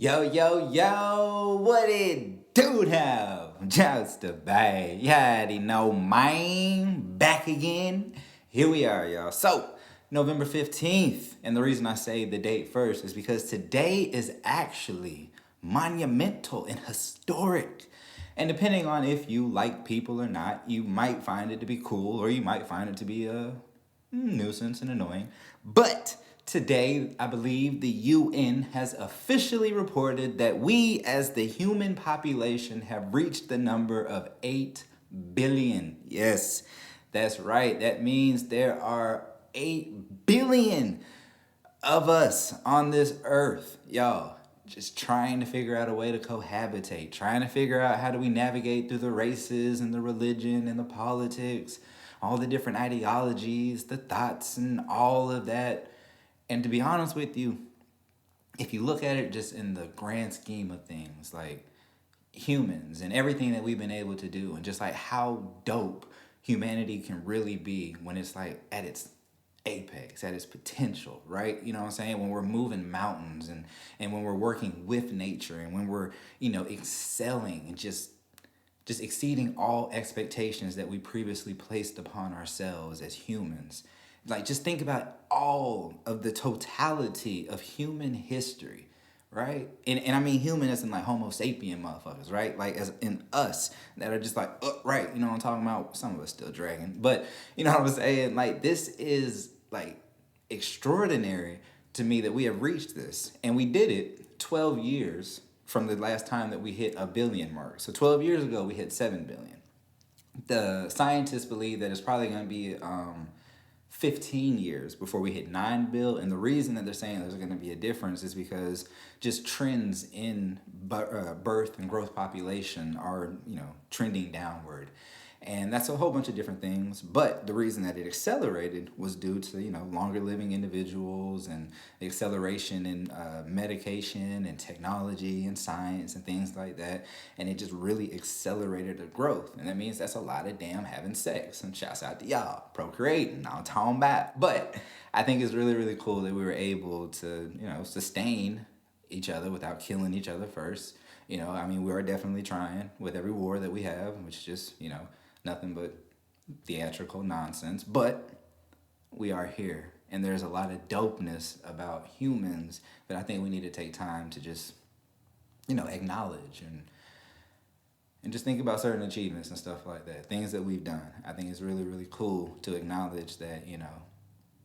Yo, yo, yo, what it do now? Jokesta Baby. You already know mine. Back again. Here we are, y'all. So, November 15th. And the reason I say the date first is because today is actually monumental and historic. And depending on if you like people or not, you might find it to be cool or you might find it to be a nuisance and annoying. But today, I believe the UN has officially reported that we, as the human population, have reached the number of 8 billion. Yes, that's right. That means there are 8 billion of us on this earth, y'all. Just trying to figure out a way to cohabitate, trying to figure out how do we navigate through the races and the religion and the politics, all the different ideologies, the thoughts, and all of that. And to be honest with you, if you look at it just in the grand scheme of things, like humans and everything that we've been able to do, and just like how dope humanity can really be when it's like at its apex, at its potential, right? You know what I'm saying? When we're moving mountains and when we're working with nature and when we're, excelling and just exceeding all expectations that we previously placed upon ourselves as humans. Like, just think about all of the totality of human history, right? And I mean human as in like Homo sapien motherfuckers, right? Like as in us that are just like, right, you know what I'm talking about? Some of us still dragging, but you know what I'm saying? Like, this is like extraordinary to me that we have reached this. And we did it 12 years from the last time that we hit a billion mark. So 12 years ago, we hit 7 billion. The scientists believe that it's probably going to be 15 years before we hit 9 bill. And the reason that they're saying there's going to be a difference is because just trends in birth and growth population are, trending downward. And that's a whole bunch of different things. But the reason that it accelerated was due to, longer living individuals and the acceleration in medication and technology and science and things like that. And it just really accelerated the growth. And that means that's a lot of damn having sex. And shouts out to y'all, procreating, I'm talking about. But I think it's really, really cool that we were able to, sustain each other without killing each other first. We are definitely trying with every war that we have, which is just, nothing but theatrical nonsense. But we are here. And there's a lot of dopeness about humans that I think we need to take time to just, acknowledge and just think about certain achievements and stuff like that. Things that we've done. I think it's really, really cool to acknowledge that,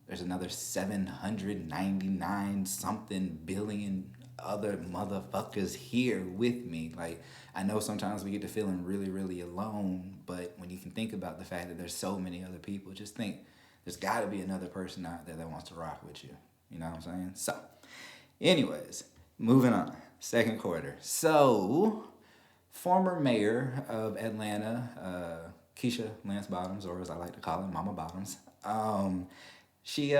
there's another 799 something billion other motherfuckers here with me. Like, I know sometimes we get to feeling really, really alone, but when you can think about the fact that there's so many other people, just think there's got to be another person out there that wants to rock with you. You know what I'm saying? So, anyways, moving on. Second quarter. So, former mayor of Atlanta, Keisha Lance Bottoms, or as I like to call her, Mama Bottoms, she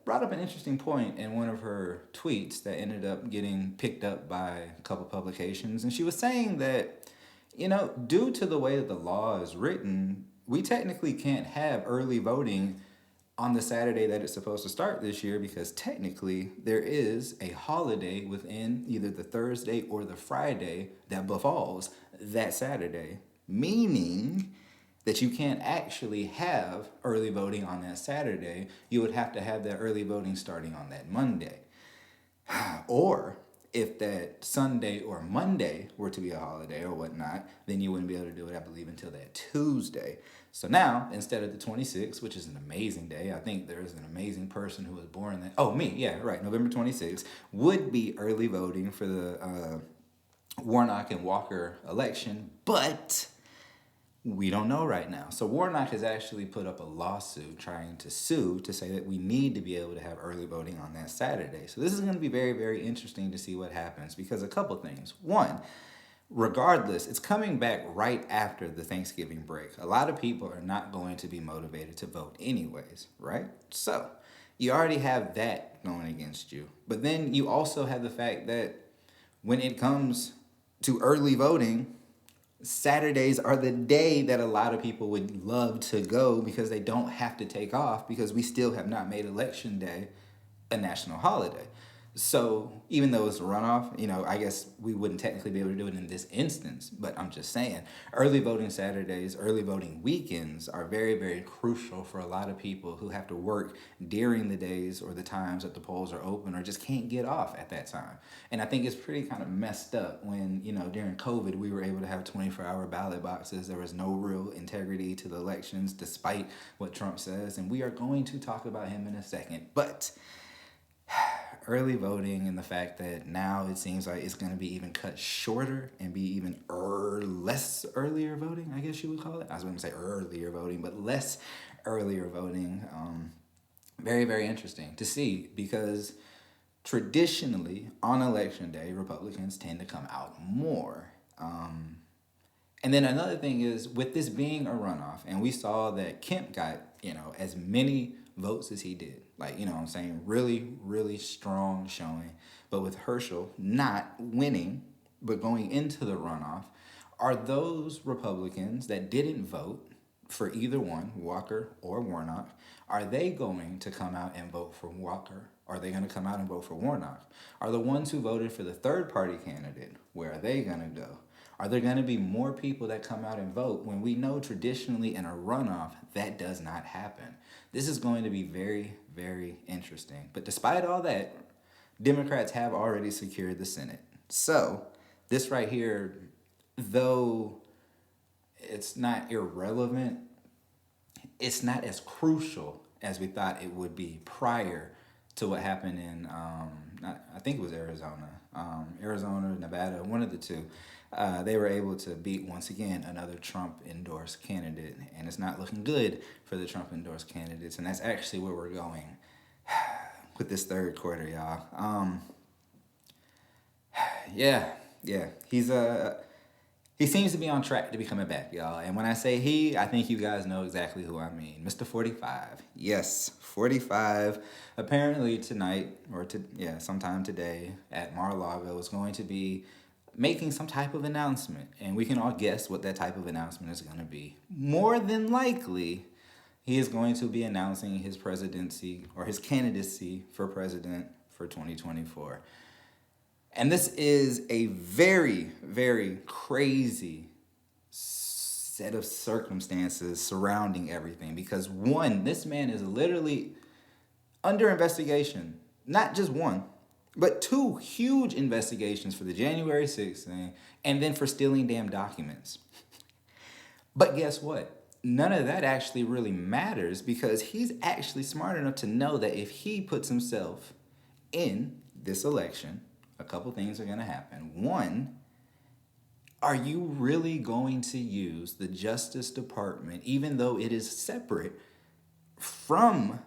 brought up an interesting point in one of her tweets that ended up getting picked up by a couple publications. And she was saying that, due to the way that the law is written, we technically can't have early voting on the Saturday that it's supposed to start this year because technically there is a holiday within either the Thursday or the Friday that befalls that Saturday. Meaning that you can't actually have early voting on that Saturday. You would have to have that early voting starting on that Monday. Or if that Sunday or Monday were to be a holiday or whatnot, then you wouldn't be able to do it, I believe, until that Tuesday. So now, instead of the 26th, which is an amazing day, I think there is an amazing person who was born that, November 26th, would be early voting for the Warnock and Walker election, but we don't know right now. So Warnock has actually put up a lawsuit trying to sue to say that we need to be able to have early voting on that Saturday. So this is going to be very, very interesting to see what happens because a couple things. One, regardless, it's coming back right after the Thanksgiving break. A lot of people are not going to be motivated to vote anyways, right? So you already have that going against you. But then you also have the fact that when it comes to early voting, Saturdays are the day that a lot of people would love to go because they don't have to take off because we still have not made Election Day a national holiday. So even though it's a runoff, I guess we wouldn't technically be able to do it in this instance. But I'm just saying, early voting Saturdays, early voting weekends are very, very crucial for a lot of people who have to work during the days or the times that the polls are open or just can't get off at that time. And I think it's pretty kind of messed up when, during COVID, we were able to have 24-hour ballot boxes. There was no real integrity to the elections, despite what Trump says. And we are going to talk about him in a second. But early voting and the fact that now it seems like it's going to be even cut shorter and be even less earlier voting, I guess you would call it. I was going to say earlier voting, but less earlier voting. Very, very interesting to see because traditionally on election day, Republicans tend to come out more. And then another thing is with this being a runoff, and we saw that Kemp got, as many votes as he did. Like, what I'm saying, really, really strong showing. But with Herschel not winning, but going into the runoff, are those Republicans that didn't vote for either one, Walker or Warnock, are they going to come out and vote for Walker? Are they going to come out and vote for Warnock? Are the ones who voted for the third party candidate, where are they going to go? Are there going to be more people that come out and vote when we know traditionally in a runoff that does not happen? This is going to be very, very interesting. But despite all that, Democrats have already secured the Senate. So this right here, though it's not irrelevant, it's not as crucial as we thought it would be prior to what happened in, I think it was Arizona, Nevada, one of the two. They were able to beat, once again, another Trump-endorsed candidate. And it's not looking good for the Trump-endorsed candidates. And that's actually where we're going with this third quarter, y'all. Yeah. He seems to be on track to be coming back, y'all. And when I say he, I think you guys know exactly who I mean. Mr. 45. Yes, 45. Apparently tonight, sometime today at Mar-a-Lago is going to be making some type of announcement. And we can all guess what that type of announcement is going to be. More than likely, he is going to be announcing his presidency or his candidacy for president for 2024. And this is a very, very crazy set of circumstances surrounding everything. Because one, this man is literally under investigation. Not just one, but two huge investigations for the January 6th thing and then for stealing damn documents. But guess what? None of that actually really matters because he's actually smart enough to know that if he puts himself in this election, a couple things are going to happen. One, are you really going to use the Justice Department, even though it is separate from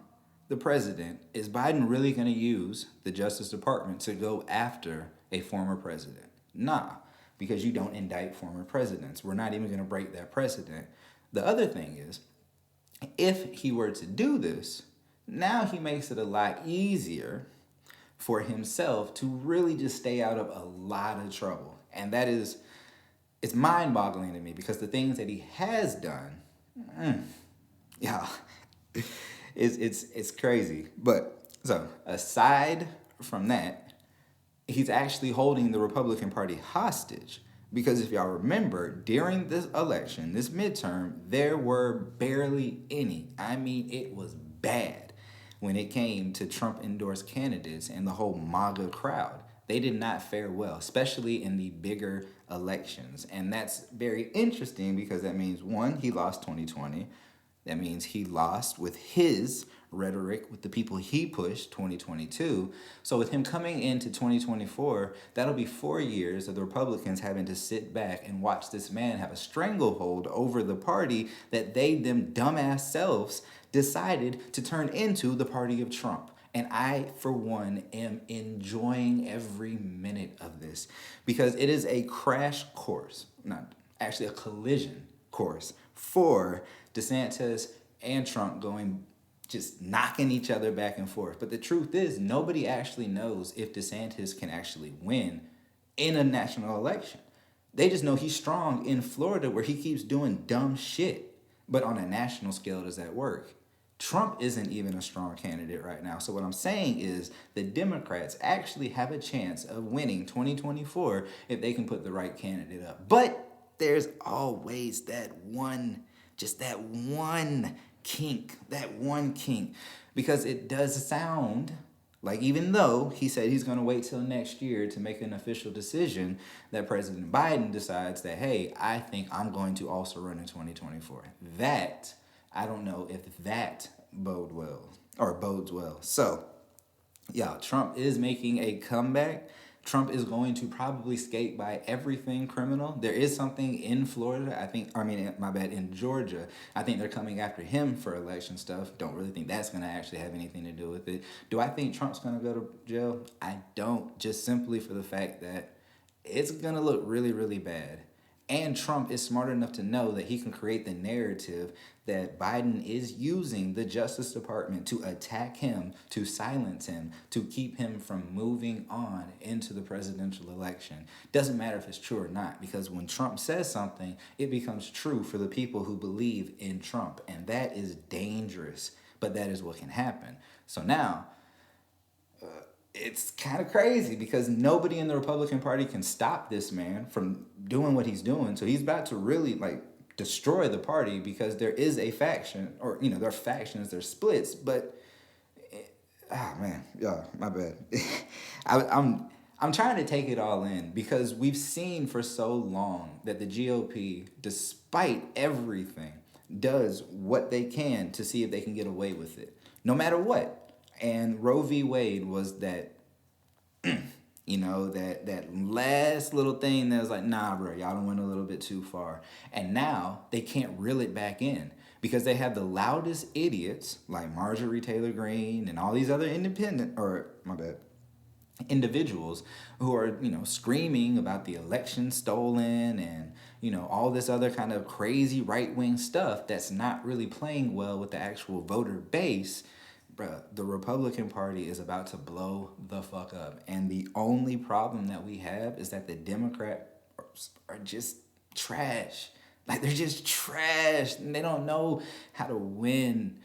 the president? Is Biden really going to use the Justice Department to go after a former president? Nah, because you don't indict former presidents. We're not even going to break that precedent. The other thing is, if he were to do this, now he makes it a lot easier for himself to really just stay out of a lot of trouble. And that is, it's mind-boggling to me because the things that he has done, it's crazy. But so aside from that, he's actually holding the Republican Party hostage. Because if y'all remember, during this election, this midterm, there were barely any. I mean, it was bad when it came to Trump-endorsed candidates and the whole MAGA crowd. They did not fare well, especially in the bigger elections. And that's very interesting because that means, one, he lost 2020. That means he lost with his rhetoric, with the people he pushed, 2022. So with him coming into 2024, that'll be 4 years of the Republicans having to sit back and watch this man have a stranglehold over the party that they, them dumbass selves, decided to turn into the party of Trump. And I, for one, am enjoying every minute of this because it is a crash course, not actually a collision course for DeSantis and Trump going just knocking each other back and forth. But the truth is, nobody actually knows if DeSantis can actually win in a national election. They just know he's strong in Florida where he keeps doing dumb shit. But on a national scale, does that work? Trump isn't even a strong candidate right now. So what I'm saying is the Democrats actually have a chance of winning 2024 if they can put the right candidate up. But there's always that one kink. Because it does sound like, even though he said he's going to wait till next year to make an official decision, that President Biden decides that, hey, I think I'm going to also run in 2024. That, I don't know if that bodes well. So, yeah, Trump is making a comeback. Trump is going to probably skate by everything criminal. There is something in Florida, in Georgia. I think they're coming after him for election stuff. Don't really think that's going to actually have anything to do with it. Do I think Trump's going to go to jail? I don't, just simply for the fact that it's going to look really, really bad. And Trump is smart enough to know that he can create the narrative that Biden is using the Justice Department to attack him, to silence him, to keep him from moving on into the presidential election. Doesn't matter if it's true or not, because when Trump says something, it becomes true for the people who believe in Trump. And that is dangerous, but that is what can happen. So now, it's kind of crazy because nobody in the Republican Party can stop this man from doing what he's doing. So he's about to really destroy the party because there is a faction, or there are factions, there's splits. But my bad. I'm trying to take it all in because we've seen for so long that the GOP, despite everything, does what they can to see if they can get away with it, no matter what. And Roe v. Wade was that, that last little thing that was like, nah, bro, y'all done went a little bit too far. And now they can't reel it back in because they have the loudest idiots like Marjorie Taylor Greene and all these other individuals who are, screaming about the election stolen and, all this other kind of crazy right-wing stuff that's not really playing well with the actual voter base. Bruh, the Republican Party is about to blow the fuck up. And the only problem that we have is that the Democrats are just trash. They're just trash. And they don't know how to win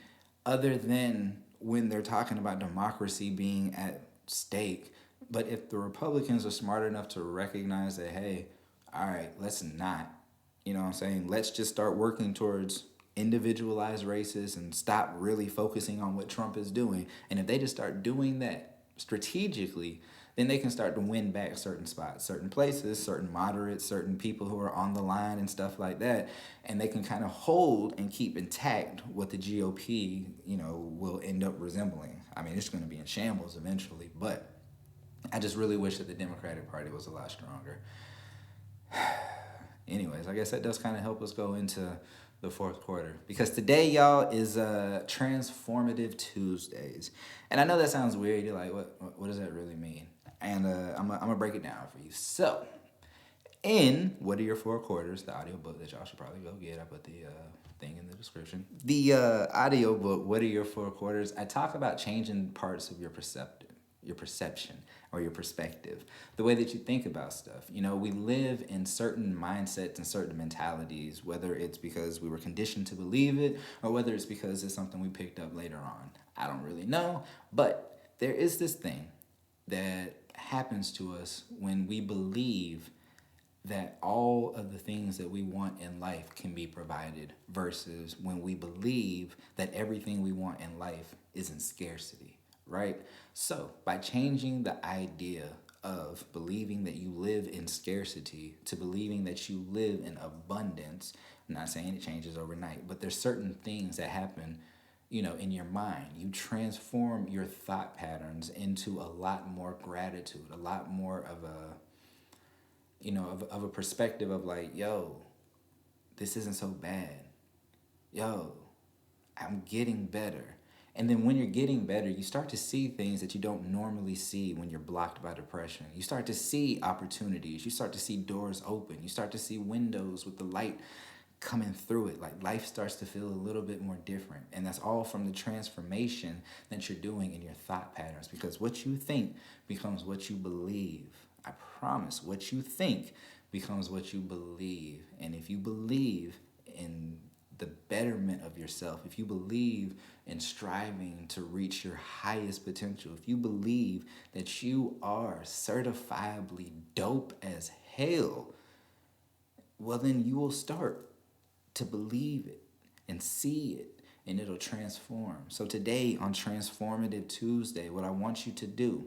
other than when they're talking about democracy being at stake. But if the Republicans are smart enough to recognize that, hey, all right, let's not, let's just start working towards individualized races and stop really focusing on what Trump is doing. And if they just start doing that strategically, then they can start to win back certain spots, certain places, certain moderates, certain people who are on the line and stuff like that. And they can kind of hold and keep intact what the GOP, will end up resembling. It's going to be in shambles eventually, but I just really wish that the Democratic Party was a lot stronger. Anyways, I guess that does kind of help us go into the fourth quarter, because today, y'all, is Transformative Tuesdays. And I know that sounds weird. You're like, what does that really mean? And I'm gonna break it down for you. So, in What Are Your Four Quarters, the audiobook that y'all should probably go get, I put the thing in the description. The audiobook, What Are Your Four Quarters, I talk about changing parts of your perception or your perspective, the way that you think about stuff. We live in certain mindsets and certain mentalities, whether it's because we were conditioned to believe it or whether it's because it's something we picked up later on. I don't really know, but there is this thing that happens to us when we believe that all of the things that we want in life can be provided versus when we believe that everything we want in life is in scarcity, right? So by changing the idea of believing that you live in scarcity to believing that you live in abundance, I'm not saying it changes overnight, but there's certain things that happen, in your mind. You transform your thought patterns into a lot more gratitude, a lot more of a perspective of like, yo, this isn't so bad. Yo, I'm getting better. And then when you're getting better, you start to see things that you don't normally see when you're blocked by depression. You start to see opportunities. You start to see doors open. You start to see windows with the light coming through it. Like life starts to feel a little bit more different. And that's all from the transformation that you're doing in your thought patterns. Because what you think becomes what you believe. I promise, what you think becomes what you believe. And if you believe in the betterment of yourself, if you believe in striving to reach your highest potential, if you believe that you are certifiably dope as hell, well, then you will start to believe it and see it, and it'll transform. So today on Transformative Tuesday, what I want you to do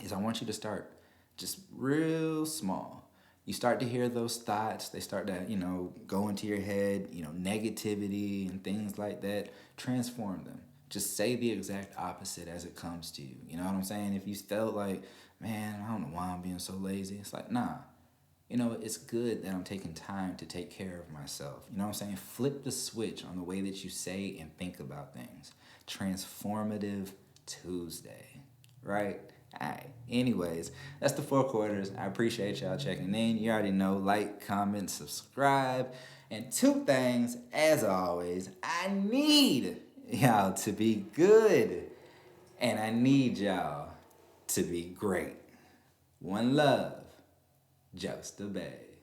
is I want you to start just real small. You start to hear those thoughts, they start to, go into your head, negativity and things like that. Transform them. Just say the exact opposite as it comes to you. You know what I'm saying? If you felt like, man, I don't know why I'm being so lazy, it's like, nah. It's good that I'm taking time to take care of myself. You know what I'm saying? Flip the switch on the way that you say and think about things. Transformative Tuesday, right? All right. Anyways, that's the 4 quarters. I appreciate y'all checking in. You already know, like, comment, subscribe. And 2 things, as always, I need y'all to be good. And I need y'all to be great. One love. Jokesta Baby.